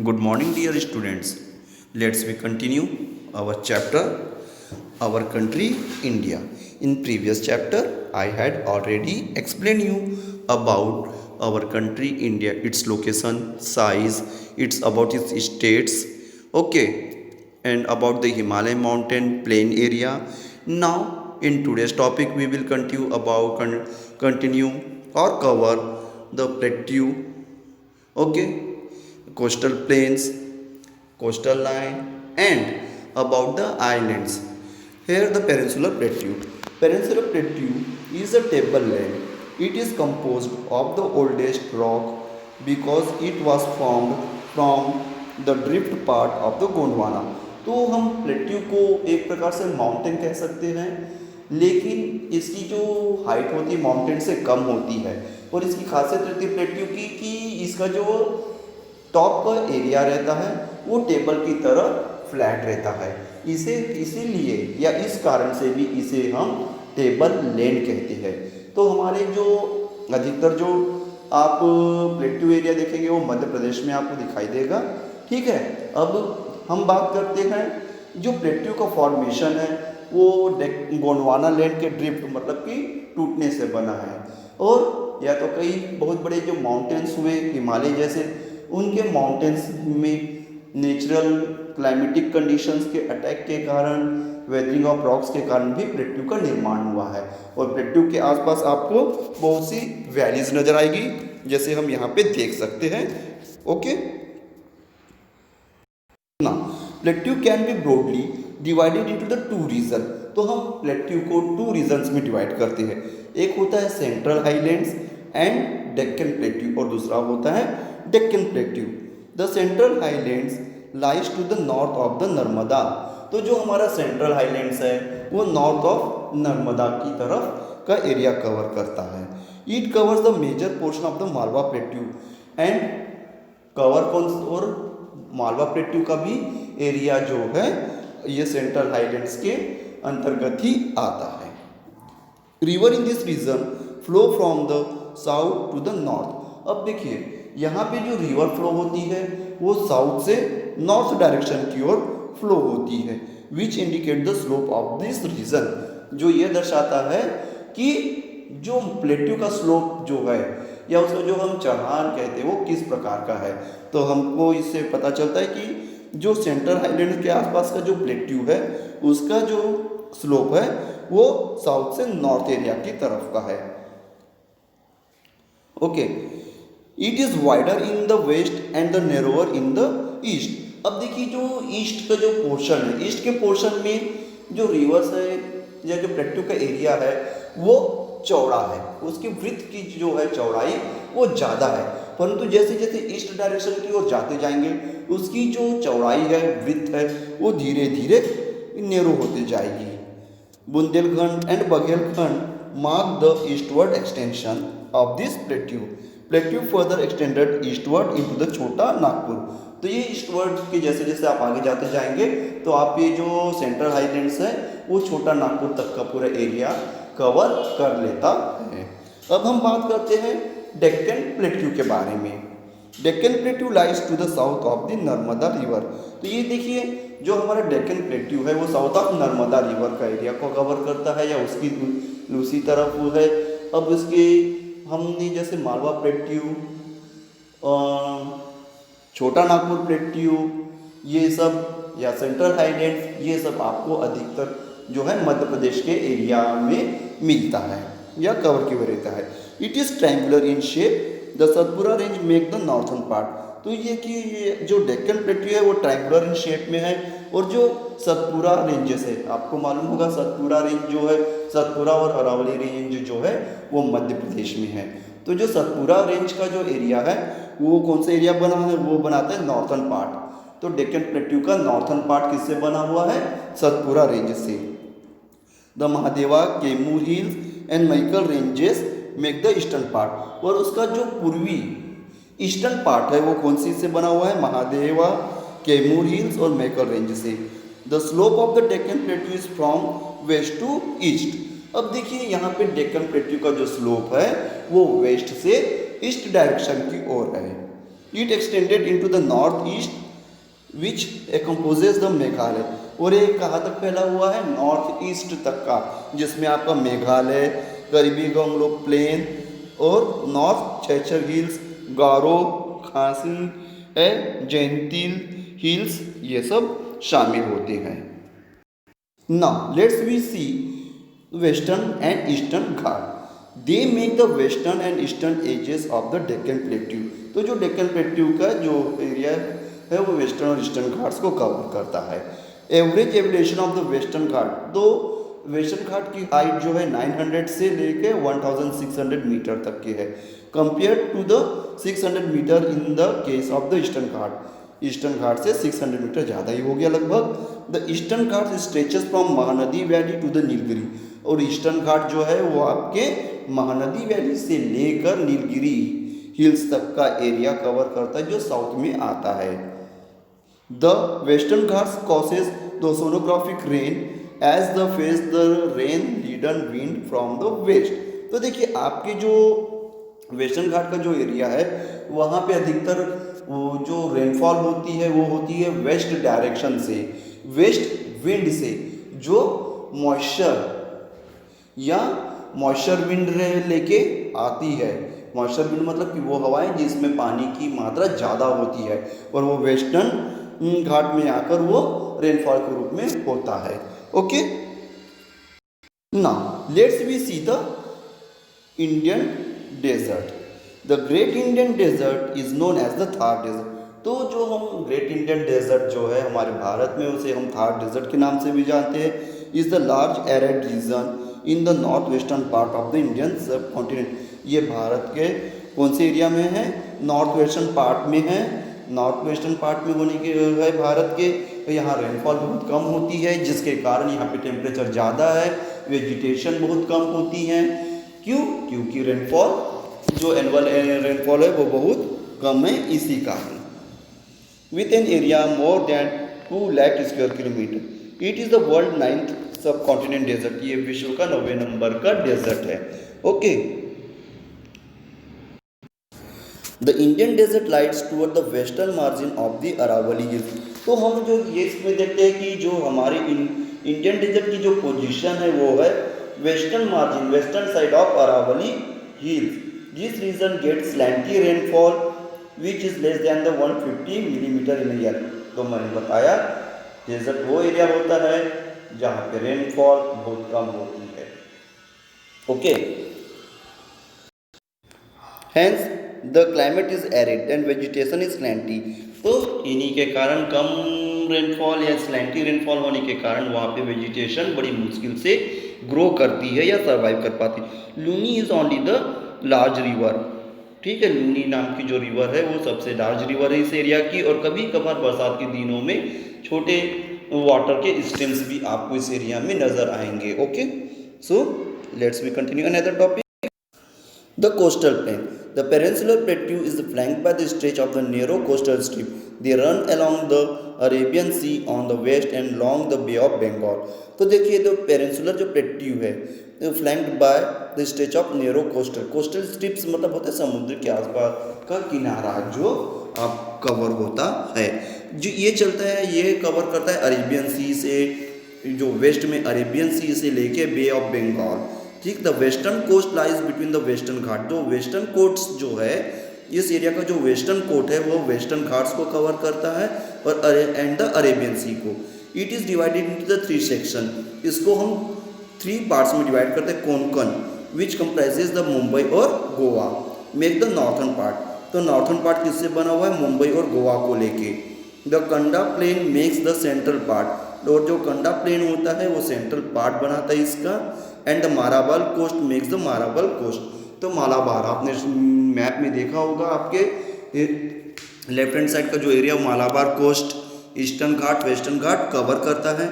Good morning, dear students. Let's we continue our chapter, our country, India. In previous chapter, I had already explained you about our country, India, its location, size, it's about its states, okay, and about the Himalayan mountain plain area. Now, in today's topic, we will continue or cover the plateau, okay, coastal plains, coastal line, and about the islands. Here the peninsular plateau. Peninsular plateau is a tableland. It is composed of the oldest rock because it was formed from the drift part of the Gondwana. तो हम plateau को एक प्रकार से mountain कह सकते हैं, लेकिन इसकी जो हाइट होती है माउंटेन से कम होती है और इसकी खासियत रहती है प्लेट्यू की कि इसका जो टॉप का एरिया रहता है वो टेबल की तरह फ्लैट रहता है। इसे इसीलिए या इस कारण से भी इसे हम टेबल लैंड कहते हैं। तो हमारे जो अधिकतर जो आप प्लेट्यू एरिया देखेंगे वो मध्य प्रदेश में आपको दिखाई देगा। ठीक है, अब हम बात करते हैं जो प्लेट्यू का फॉर्मेशन है वो गोंडवाना लैंड के ड्रिफ्ट मतलब कि टूटने से बना है, और या तो कई बहुत बड़े जो माउंटेन्स हुए हिमालय जैसे उनके माउंटेन्स में नेचुरल क्लाइमेटिक कंडीशंस के अटैक के कारण, वेदरिंग ऑफ रॉक्स के कारण भी प्लेट्यू का निर्माण हुआ है। और प्लेट्यू के आसपास आपको बहुत सी वैलीज नजर आएगी, जैसे हम यहाँ पे देख सकते हैं। ओके, ना plateau can be broadly divided into the two region. तो हम प्लेट्यू को टू रीजन्स में डिवाइड करते हैं। एक होता है central highlands and Deccan plateau, और दूसरा होता है Deccan plateau. The central highlands lies to the north of the Narmada. तो जो हमारा सेंट्रल हाईलैंड्स है वो नॉर्थ ऑफ नर्मदा की तरफ का एरिया कवर करता है। It covers the major portion of the Malwa plateau and cover कौन, और मालवा प्लेट्यू का भी एरिया जो है ये सेंट्रल हाईलैंड्स के अंतर्गत ही आता है। River in this region flow from the south to the north. अब देखिए यहाँ पे जो रिवर फ्लो होती है वो साउथ से नॉर्थ डायरेक्शन की ओर फ्लो होती है, which indicate the slope of this region, जो ये दर्शाता है कि जो प्लेट्यू का स्लोप जो है या उसको जो हम चढ़ान कहते हैं वो किस प्रकार का है। तो हमको इससे पता चलता है कि जो सेंट्रल हाईलैंड के आसपास का जो प्लेट्यू है उसका जो स्लोप है वो साउथ से नॉर्थ एरिया की तरफ का है। Okay, it is wider in the west and the narrower in the east. अब देखिए जो ईस्ट का जो पोर्शन है, ईस्ट के पोर्शन में जो रिवर्स है या जो प्लेट्यू का एरिया है वो चौड़ा है, उसकी वृत्त की जो है चौड़ाई वो ज़्यादा है, परंतु जैसे जैसे ईस्ट डायरेक्शन की ओर जाते जाएंगे उसकी जो चौड़ाई है वृत्त है वो धीरे धीरे नैरो होती जाएगी। Bundelkhand and Baghelkhand mark the eastward extension of this plateau. Plateau further extended eastward into the छोटा नागपुर। तो ये ईस्टवर्ड के जैसे जैसे आप आगे जाते जाएंगे तो आप ये जो सेंट्रल हाईलैंड्स है वो छोटा नागपुर तक का पूरा एरिया कवर कर लेता है। अब हम बात करते हैं डेक्कन प्लेट्यू के बारे में। Deccan plateau lies to the south of the Narmada river. तो ये देखिए जो हमारा डेक्कन प्लेट्यू है वो साउथ ऑफ नर्मदा रिवर का एरिया को कवर करता है या उसकी दूसरी तरफ वो है। अब उसके हमने जैसे मालवा प्लेट्यू, छोटा नागपुर प्लेट्यू, ये सब या सेंट्रल हाईलैंड्स, ये सब आपको अधिकतर जो है मध्य प्रदेश के एरिया में मिलता है या कवर की रहता है। It is triangular in shape. The Satpura range make the northern part. तो ये कि ये जो डेक्कन प्लेट्यू है वो ट्रायंगुलर इन शेप में है, और जो सतपुरा रेंजेस है आपको मालूम होगा सतपुरा रेंज जो है, सतपुरा और अरावली रेंज जो है वो मध्य प्रदेश में है। तो जो सतपुरा रेंज का जो एरिया है वो कौन सा एरिया बना है, वो बनाता है नॉर्थन पार्ट। तो डेक्कन प्लेट्यू का नॉर्थन पार्ट किससे बना हुआ है, सतपुरा रेंज से। The Mahadeva, Kaimur hills and Maikal ranges make the eastern part. और उसका जो पूर्वी ईस्टर्न पार्ट है वो कौन सी से बना हुआ है, महादेवा, कैमूर हिल्स और मैकल रेंज से। The slope of the Deccan plateau is from west to east. अब देखिए यहाँ पे डेक्कन प्लेट्यू का जो स्लोप है वो वेस्ट से ईस्ट डायरेक्शन की ओर है। It extended into the north east which composes the Meghalaya, और ये कहाँ तक फैला हुआ है, नॉर्थ ईस्ट तक का, जिसमें आपका मेघालय, करीबी गंगलोक प्लेन और north Cachar hills, Garo, Khasi Jaintia hills, ये सब शामिल होते हैं। Now let's we see western and eastern ghat. They make the western and eastern edges of the Deccan plateau. तो जो डेक्कन प्लेट्यू का जो एरिया है वो वेस्टर्न और ईस्टर्न घाट्स को कवर करता है। Average elevation of the western ghat, तो वेस्टर्न घाट की हाइट जो है 900 से लेके 1600 मीटर तक की है, compare to the 600 metre in the case of the eastern ghat. Eastern ghat से 600 मीटर ज़्यादा ही हो गया लगभग। The eastern ghat stretches from Mahanadi valley to the Nilgiri, और ईस्टर्न घाट जो है वो आपके महानदी वैली से लेकर नीलगिरी हिल्स तक का एरिया कवर करता है, जो साउथ में आता है। The western ghats causes the sonographic rain as the face the rain laden wind from the west. तो देखिए आपके जो वेस्टर्न घाट का जो एरिया है वहाँ पे अधिकतर वो जो रेनफॉल होती है वो होती है वेस्ट डायरेक्शन से, वेस्ट विंड से, जो मॉइस्चर या मॉइस्चर विंड लेके आती है। मॉइस्चर विंड मतलब कि वो हवाएं जिसमें पानी की मात्रा ज़्यादा होती है, और वो वेस्टर्न घाट में आकर वो रेनफॉल के रूप में होता है। Okay, now let's we see the Indian desert. The great Indian desert is known as the Thar desert. तो जो हम ग्रेट इंडियन डेजर्ट जो है हमारे भारत में, उसे हम थार डेजर्ट के नाम से भी जानते हैं। Is the large arid region in the north western part of the Indian सब कॉन्टिनेंट। ये भारत के कौन से एरिया में है, नॉर्थ वेस्टर्न पार्ट में है। नॉर्थ वेस्टर्न पार्ट में होने के है भारत के, तो यहाँ रेनफॉल बहुत कम होती है, जिसके कारण यहाँ पे टेम्परेचर ज़्यादा है, वेजिटेशन बहुत कम होती है। क्यों? क्योंकि रेनफॉल जो एनुअल रेनफॉल है वो बहुत कम है, इसी कारण। With an area more than 2 lakh square kilometre, it is the world 9th subcontinent desert. ये विश्व का 9वें नंबर का डेजर्ट है। Okay, the Indian desert lights toward the western margin of the Aravalli hills. तो हम जो ये इसमें देखते हैं कि जो हमारे इंडियन डेजर्ट की जो पोजीशन है वो है western margin, western side of Aravalli hills. This region gets scanty rainfall which is less than the 150 millimetre in year. तो मैंने बताया डेजर्ट वो एरिया होता है जहाँ पे रेनफॉल बहुत कम होती है। Okay, hence the climate is arid and vegetation is scanty. तो इन्हीं के कारण कम रेनफॉल या स्लैंटी रेनफॉल होने के कारण वहाँ पे वेजिटेशन बड़ी मुश्किल से ग्रो करती है या सर्वाइव कर पाती है। Luni is only the large river, ठीक है, लूनी नाम की जो रिवर है वो सबसे लार्ज रिवर है इस एरिया की, और कभी कभार बरसात के दिनों में छोटे वाटर के स्ट्रीम्स भी आपको इस एरिया में नजर आएंगे। Okay, so let's we continue another topic. The coastal plain. The peninsular plateau is flanked by the stretch of the narrow coastal strip. They run along the Arabian Sea on the west and along the Bay of Bengal. तो देखिए तो peninsular जो plateau है flanked by the stretch of narrow coastal strips, मतलब होता है समुद्र के आसपास का किनारा जो आप कवर होता है। जो ये चलता है, ये कवर करता है अरेबियन सी से, जो वेस्ट में अरेबियन सी से लेके बे ऑफ बंगाल। ठीक, the western coast lies between the western ghat. तो वेस्टर्न कोट्स जो है, इस एरिया का जो वेस्टर्न कोट है वो वेस्टर्न घाट्स को कवर करता है और एंड द अरेबियन सी को। It is divided into the 3 section. इसको हम 3 पार्ट्स में डिवाइड करते हैं, Konkan which comprises the Mumbai और Goa make the northern part. तो नॉर्थन पार्ट किससे बना हुआ है? मुंबई और गोवा को लेके। The Kanara plain makes the central part, और जो कंडा प्लेन होता है वो सेंट्रल पार्ट बनाता है इसका। And the Malabar coast makes the Malabar coast. तो मालाबार आपने मैप में देखा होगा, आपके लेफ्ट हैंड साइड का जो एरिया मालाबार कोस्ट ईस्टर्न घाट वेस्टर्न घाट कवर करता है।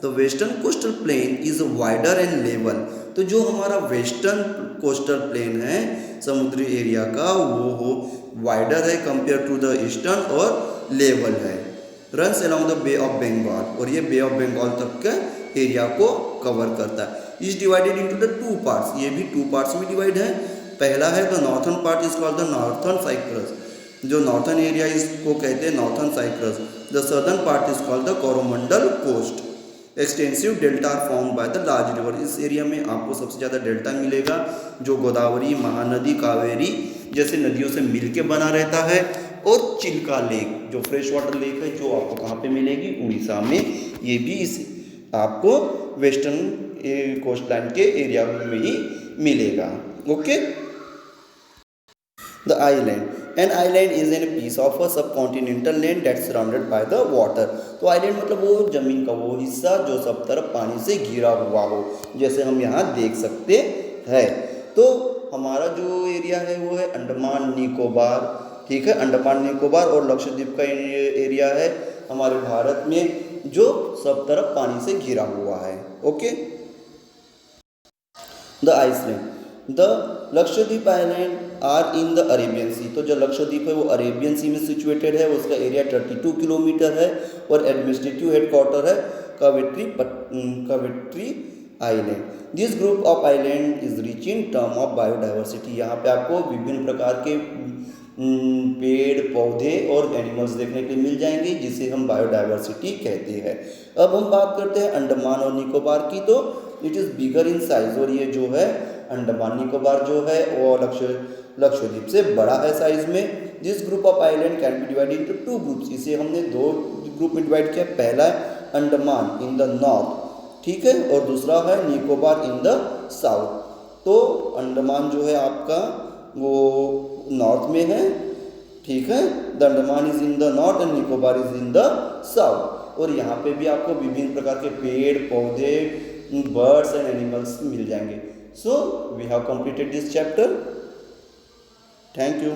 तो western coastal plain is wider and level. तो जो हमारा वेस्टर्न कोस्टल प्लेन है समुद्री एरिया का, वो वाइडर है कंपेयर टू द ईस्टर्न और लेवल है। Runs along the bay of Bengal, और ये बे ऑफ बंगाल तक के एरिया को कवर करता है। Is divided into the 2 parts. ये भी 2 पार्ट्स में डिवाइड है। पहला है the northern part is called the northern Circars, जो नॉर्थन एरिया इसको कहते हैं northern Circars. The southern part is called the Coromandel coast. Extensive delta form by the large river. इस एरिया में आपको सबसे ज़्यादा डेल्टा मिलेगा जो गोदावरी, महानदी, कावेरी जैसे नदियों से मिलके बना रहता है। और चिल्का लेक जो फ्रेश वाटर लेक है जो आपको कहाँ पे मिलेगी, उड़ीसा में। ये भी इस आपको वेस्टर्न कोस्ट लाइन के एरिया में ही मिलेगा। Okay. The island. An island is an piece of a subcontinental land that surrounded by the water. तो आइलैंड मतलब वो जमीन का वो हिस्सा जो सब तरफ पानी से घिरा हुआ हो, जैसे हम यहाँ देख सकते हैं। तो हमारा जो एरिया है वो है अंडमान निकोबार, ठीक है। अंडमान निकोबार और लक्षद्वीप का एरिया है हमारे भारत में जो सब तरफ पानी से घिरा हुआ है। Okay. The island. The Lakshadweep island are in the Arabian sea. तो जो लक्षद्वीप है वो अरेबियन सी में सिचुएटेड है। उसका एरिया 32 किलोमीटर है और एडमिनिस्ट्रेटिव हेडक्वार्टर है कविट्री island. This group of island is rich in term of biodiversity. यहाँ पे आपको विभिन्न प्रकार के पेड़ पौधे और एनिमल्स देखने के लिए मिल जाएंगे जिसे हम बायोडाइवर्सिटी कहते हैं। अब हम बात करते हैं अंडमान और निकोबार की। तो it is bigger in size. और ये जो है अंडमान निकोबार जो है वो लक्षद्वीप से बड़ा है साइज में। This group of island can be divided into 2 groups. इसे हमने 2 ग्रुप में डिवाइड किया। पहला है अंडमान इन द नॉर्थ, ठीक है, और दूसरा है निकोबार इन द साउथ। तो अंडमान जो है आपका वो नॉर्थ में है, ठीक है। The Andaman is in the north and Nicobar is in the south. और यहाँ पे भी आपको विभिन्न प्रकार के पेड़ पौधे, बर्ड्स एंड एनिमल्स मिल जाएंगे। So we have completed this chapter. Thank you.